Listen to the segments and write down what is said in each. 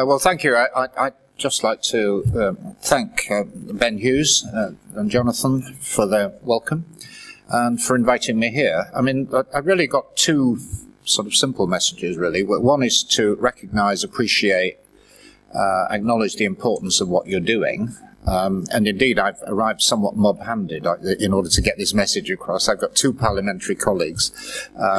Well, thank you. I'd just like to thank Ben Hughes and Jonathan for their welcome and for inviting me here. I mean, I've really got two sort of simple messages, really. One is to recognise, appreciate, acknowledge the importance of what you're doing. And indeed, I've arrived somewhat mob-handed in order to get this message across. I've got two parliamentary colleagues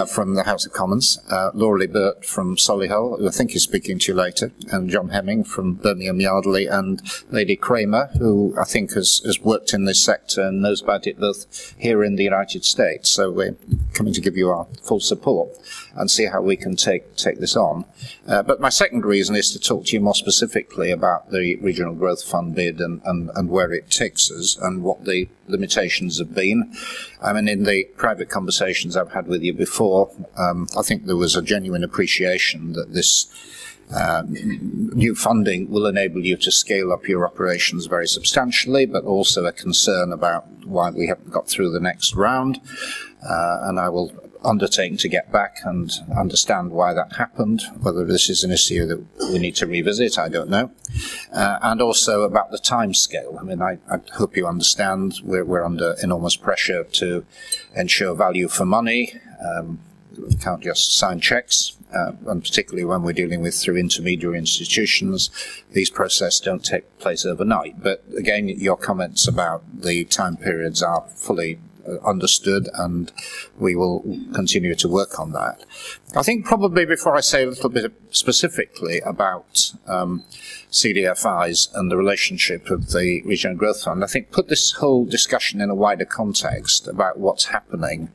from the House of Commons, Laura Lee Burt from Solihull, who I think is speaking to you later, and John Hemming from Birmingham Yardley, and Lady Kramer, who I think has worked in this sector and knows about it both here in the United States. So we're coming to give you our full support and see how we can take this on. But my second reason is to talk to you more specifically about the Regional Growth Fund bid and where it takes us and what the limitations have been. I mean, in the private conversations I've had with you before, I think there was a genuine appreciation that this new funding will enable you to scale up your operations very substantially, but also a concern about why we haven't got through the next round. And I will undertake to get back and understand why that happened, whether this is an issue that we need to revisit, I don't know. And also about the time scale. I mean, I hope you understand we're under enormous pressure to ensure value for money. We can't just sign checks, and particularly when we're dealing with through intermediary institutions, these processes don't take place overnight. But again, your comments about the time periods are fully understood, and we will continue to work on that. I think probably before I say a little bit specifically about CDFIs and the relationship of the Regional Growth Fund, I think put this whole discussion in a wider context about what's happening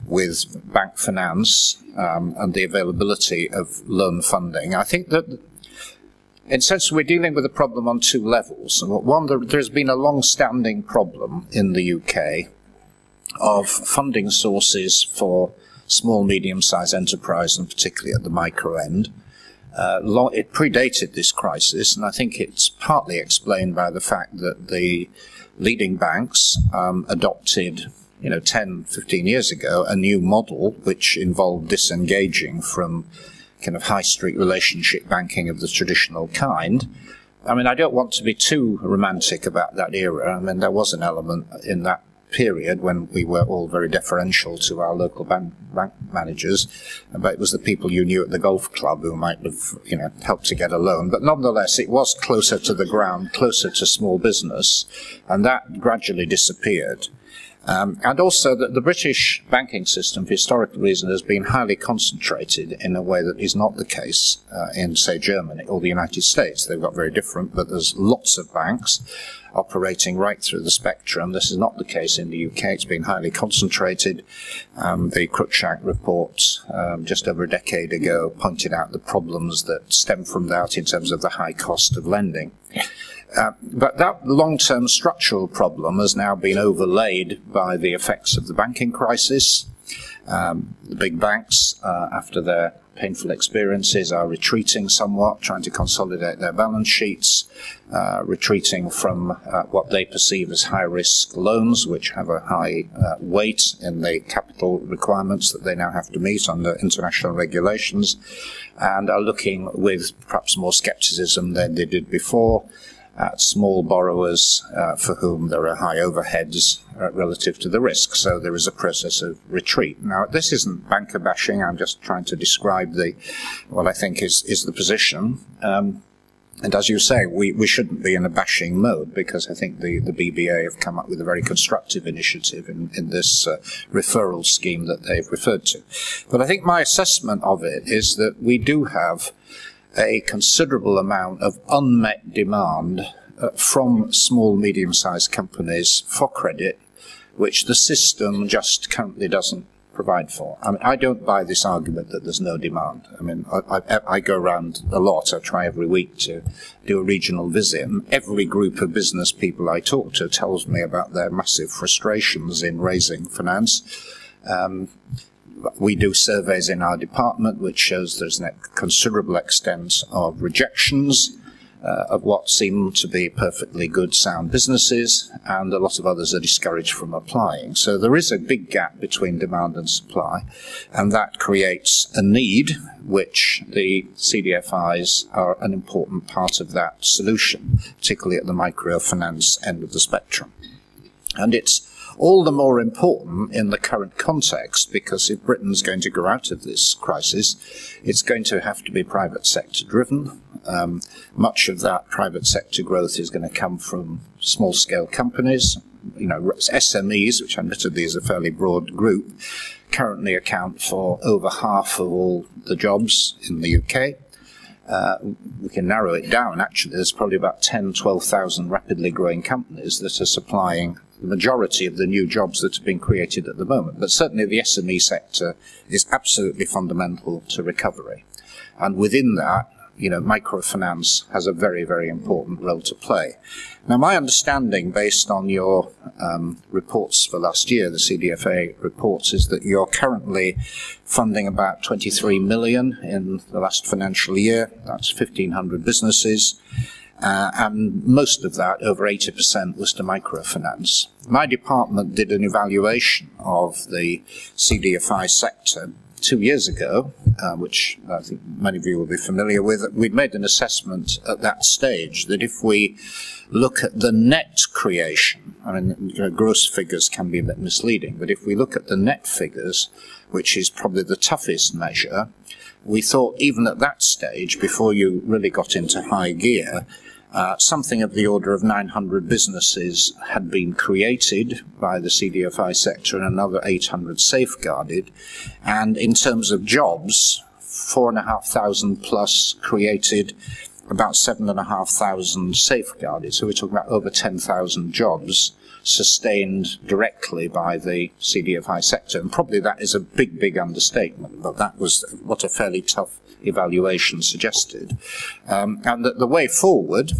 with bank finance and the availability of loan funding. I think that in a sense we're dealing with a problem on two levels. One, there's been a long-standing problem in the UK of funding sources for small, medium-sized enterprise, and particularly at the micro end. It predated this crisis, and I think it's partly explained by the fact that the leading banks adopted, 10, 15 years ago, a new model which involved disengaging from kind of high street relationship banking of the traditional kind. I mean, I don't want to be too romantic about that era. I mean, there was an element in that period when we were all very deferential to our local bank managers, but it was the people you knew at the golf club who might have, helped to get a loan. But nonetheless, it was closer to the ground, closer to small business, and that gradually disappeared. And also that the British banking system, for historical reasons, has been highly concentrated in a way that is not the case in, say, Germany or the United States. They've got very different, but there's lots of banks operating right through the spectrum. This is not the case in the UK. It's been highly concentrated. The Cruikshank report just over a decade ago pointed out the problems that stem from that in terms of the high cost of lending. But that long-term structural problem has now been overlaid by the effects of the banking crisis. The big banks, after their painful experiences, are retreating somewhat, trying to consolidate their balance sheets, retreating from what they perceive as high-risk loans, which have a high weight in the capital requirements that they now have to meet under international regulations, and are looking with perhaps more scepticism than they did before at small borrowers for whom there are high overheads relative to the risk. So there is a process of retreat. Now, this isn't banker bashing. I'm just trying to describe what I think is the position. And as you say, we shouldn't be in a bashing mode, because I think the BBA have come up with a very constructive initiative in this referral scheme that they've referred to. But I think my assessment of it is that we do have a considerable amount of unmet demand from small, medium-sized companies for credit, which the system just currently doesn't provide for. I mean, I don't buy this argument that there's no demand. I mean, I go around a lot. I try every week to do a regional visit, and every group of business people I talk to tells me about their massive frustrations in raising finance. We do surveys in our department which shows there's a considerable extent of rejections. of what seem to be perfectly good, sound businesses, and a lot of others are discouraged from applying. So there is a big gap between demand and supply, and that creates a need, which the CDFIs are an important part of that solution, particularly at the microfinance end of the spectrum. And it's all the more important in the current context, because if Britain's going to grow out of this crisis, it's going to have to be private sector driven. Much of that private sector growth is going to come from small scale companies. You know, SMEs, which admittedly is a fairly broad group, currently account for over half of all the jobs in the UK. We can narrow it down. Actually, there's probably about 12,000 rapidly growing companies that are supplying the majority of the new jobs that are being created at the moment. But certainly the SME sector is absolutely fundamental to recovery. And within that, you know, microfinance has a very, very important role to play. Now, my understanding, based on your reports for last year, the CDFA reports, is that you're currently funding about 23 million in the last financial year. That's 1,500 businesses. And most of that, over 80%, was to microfinance. My department did an evaluation of the CDFI sector 2 years ago, which I think many of you will be familiar with. We'd made an assessment at that stage that if we look at the net creation, I mean, you know, gross figures can be a bit misleading, but if we look at the net figures, which is probably the toughest measure, we thought even at that stage, before you really got into high gear, something of the order of 900 businesses had been created by the CDFI sector and another 800 safeguarded. And in terms of jobs, 4,500 plus created, about 7,500 safeguarded. So we're talking about over 10,000 jobs sustained directly by the CDFI sector. And probably that is a big, big understatement, but that was what a fairly tough evaluation suggested. And that the way forward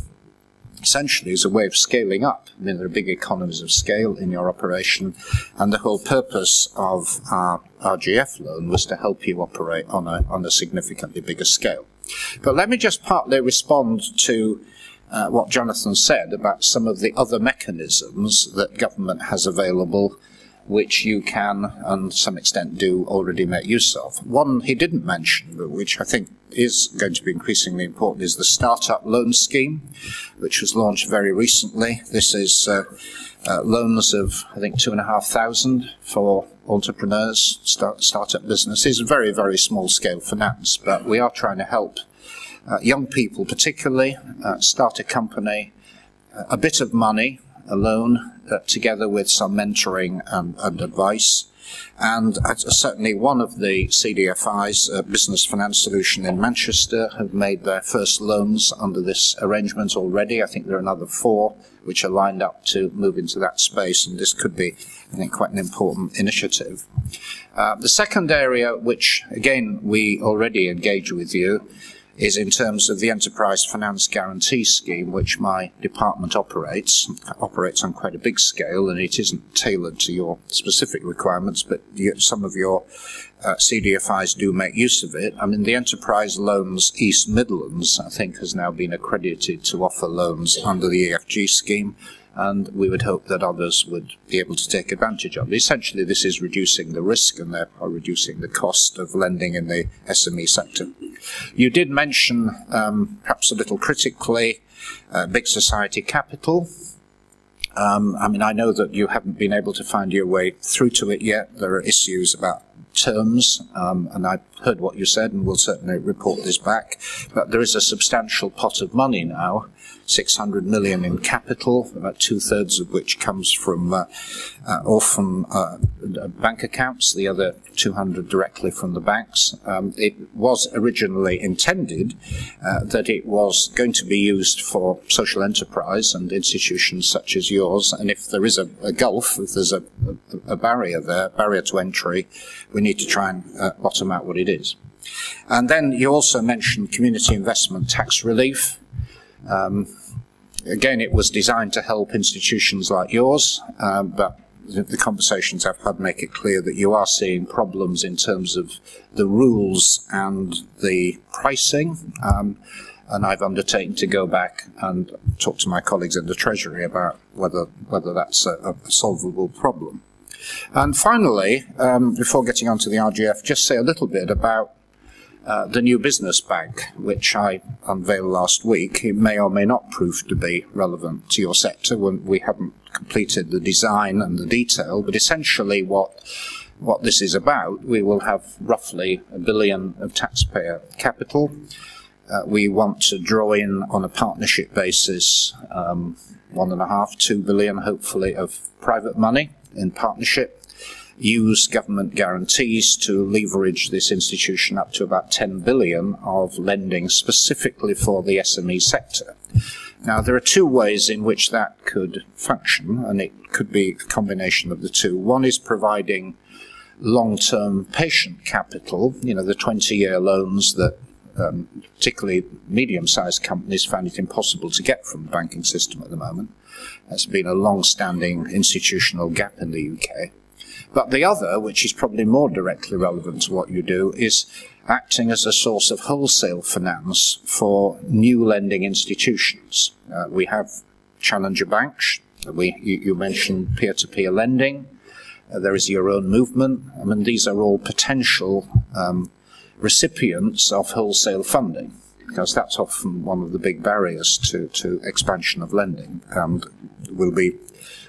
essentially is a way of scaling up. I mean, there are big economies of scale in your operation, and the whole purpose of our RGF loan was to help you operate on a significantly bigger scale. But let me just partly respond to what Jonathan said about some of the other mechanisms that government has available, which you can, and to some extent do, already make use of. One he didn't mention, but which I think is going to be increasingly important, is the Startup Loan Scheme, which was launched very recently. This is loans of, I think, 2,500 for entrepreneurs, startup businesses, very, very small scale finance, but we are trying to help young people particularly start a company, a bit of money, a loan, together with some mentoring and advice. And certainly one of the CDFIs, Business Finance Solution in Manchester, have made their first loans under this arrangement already. I think there are another 4 which are lined up to move into that space, and this could be, I think, quite an important initiative. The second area, which again we already engage with you, is in terms of the Enterprise Finance Guarantee Scheme, which my department operates on quite a big scale, and it isn't tailored to your specific requirements, but some of your CDFIs do make use of it. I mean, the Enterprise Loans East Midlands, I think, has now been accredited to offer loans under the EFG scheme, and we would hope that others would be able to take advantage of it. Essentially, this is reducing the risk and therefore reducing the cost of lending in the SME sector. You did mention, perhaps a little critically, Big Society Capital. I mean, I know that you haven't been able to find your way through to it yet. There are issues about terms, and I've heard what you said and will certainly report this back. But there is a substantial pot of money now, 600 million in capital, about 2/3 of which comes from orphan bank accounts, the other 200 directly from the banks. It was originally intended that it was going to be used for social enterprise and institutions such as yours, and if there is a gulf, if there's a barrier there, barrier to entry, we need to try and bottom out what it is. And then you also mentioned community investment tax relief. Again, it was designed to help institutions like yours, but the conversations I've had make it clear that you are seeing problems in terms of the rules and the pricing. and I've undertaken to go back and talk to my colleagues in the Treasury about whether that's a solvable problem. And finally, before getting on to the RGF, just say a little bit about the new business bank, which I unveiled last week. It may or may not prove to be relevant to your sector when we haven't completed the design and the detail, but essentially what this is about, we will have roughly $1 billion of taxpayer capital. We want to draw in on a partnership basis 1.5 to 2 billion, hopefully, of private money in partnership, use government guarantees to leverage this institution up to about 10 billion of lending specifically for the SME sector. Now, there are two ways in which that could function, and it could be a combination of the two. One is providing long-term patient capital, the 20-year loans that particularly medium-sized companies find it impossible to get from the banking system at the moment. That's been a long-standing institutional gap in the UK. But the other, which is probably more directly relevant to what you do, is acting as a source of wholesale finance for new lending institutions. We have challenger banks. You mentioned peer-to-peer lending. There is your own movement. I mean, these are all potential recipients of wholesale funding, because that's often one of the big barriers to expansion of lending. And we'll be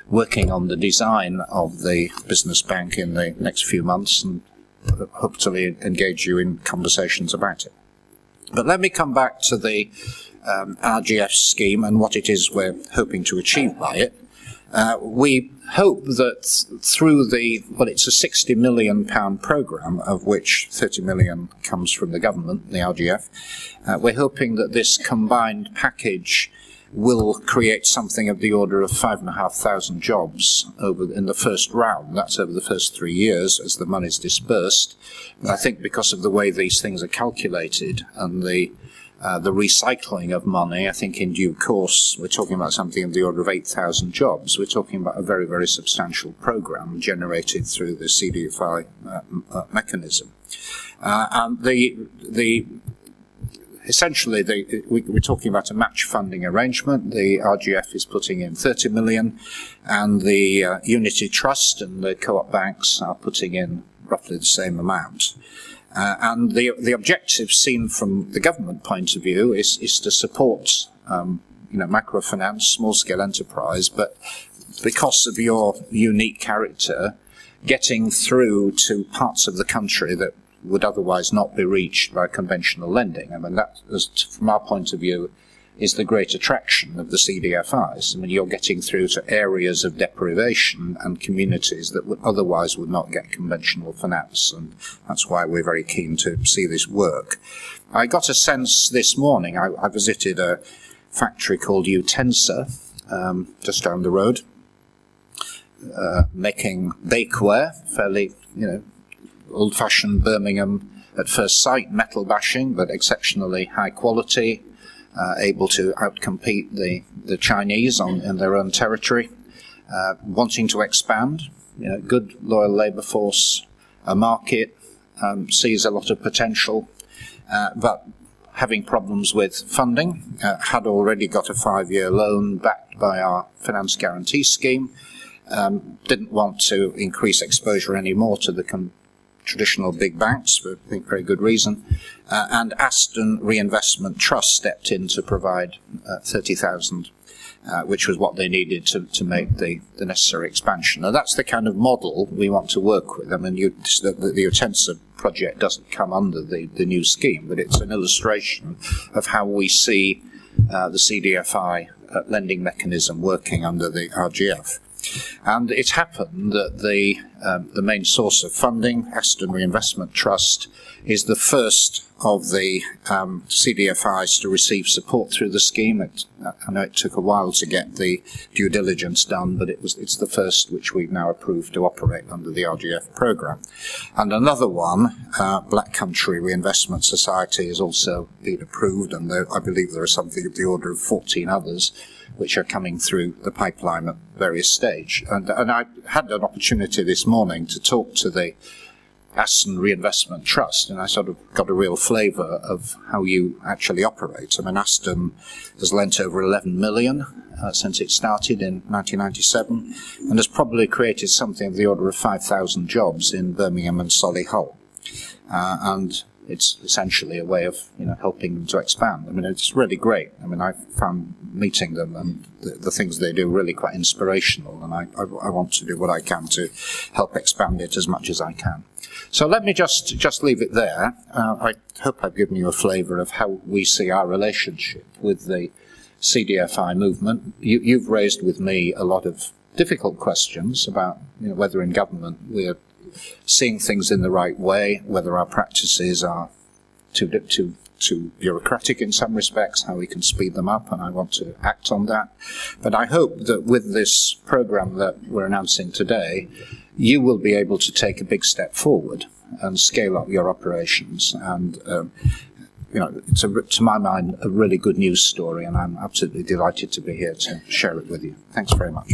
working on the design of the business bank in the next few months and hopefully engage you in conversations about it. But let me come back to the RGF scheme and what it is we're hoping to achieve by it. We hope that through it's a £60 million programme, of which 30 million comes from the government, the RGF. We're hoping that this combined package will create something of the order of 5,500 jobs in the first round. That's over the first 3 years as the money's dispersed. And I think because of the way these things are calculated and the recycling of money, I think in due course we're talking about something of the order of 8,000 jobs. We're talking about a very, very substantial programme generated through the CDFI mechanism. And essentially, we're talking about a match funding arrangement. The RGF is putting in 30 million, and the Unity Trust and the co-op banks are putting in roughly the same amount. And the objective seen from the government point of view is to support microfinance, small-scale enterprise, but because of your unique character, getting through to parts of the country that would otherwise not be reached by conventional lending. I mean, that, from our point of view, is the great attraction of the CDFIs. I mean, you're getting through to areas of deprivation and communities that otherwise would not get conventional finance, and that's why we're very keen to see this work. I got a sense this morning, I visited a factory called Utensa, just down the road, making bakeware, fairly, old-fashioned Birmingham at first sight metal bashing, but exceptionally high quality, able to outcompete the Chinese in their own territory, wanting to expand, good loyal labour force, a market, sees a lot of potential, but having problems with funding, had already got a 5-year loan backed by our finance guarantee scheme, didn't want to increase exposure anymore to the traditional big banks, for I think very good reason, and Aston Reinvestment Trust stepped in to provide 30,000, which was what they needed to make the necessary expansion. Now that's the kind of model we want to work with. I mean, the Utensa project doesn't come under the new scheme, but it's an illustration of how we see the CDFI lending mechanism working under the RGF. And it happened that the main source of funding, Aston Reinvestment Trust, is the first of the CDFIs to receive support through the scheme. I know it took a while to get the due diligence done, but it's the first which we've now approved to operate under the RGF programme. And another one, Black Country Reinvestment Society, has also been approved, and I believe there are something of the order of 14 others which are coming through the pipeline at various stages. And I had an opportunity this morning to talk to the Aston Reinvestment Trust, and I sort of got a real flavour of how you actually operate. I mean, Aston has lent over 11 million since it started in 1997, and has probably created something of the order of 5,000 jobs in Birmingham and Solihull. And it's essentially a way of, helping them to expand. I mean, it's really great. I mean, I found meeting them and the things they do really quite inspirational, and I want to do what I can to help expand it as much as I can. So let me just leave it there. I hope I've given you a flavour of how we see our relationship with the CDFI movement. You've raised with me a lot of difficult questions about whether in government we're seeing things in the right way, whether our practices are too bureaucratic in some respects, how we can speed them up, and I want to act on that. But I hope that with this programme that we're announcing today, you will be able to take a big step forward and scale up your operations. And it's, to my mind, a really good news story, and I'm absolutely delighted to be here to share it with you. Thanks very much.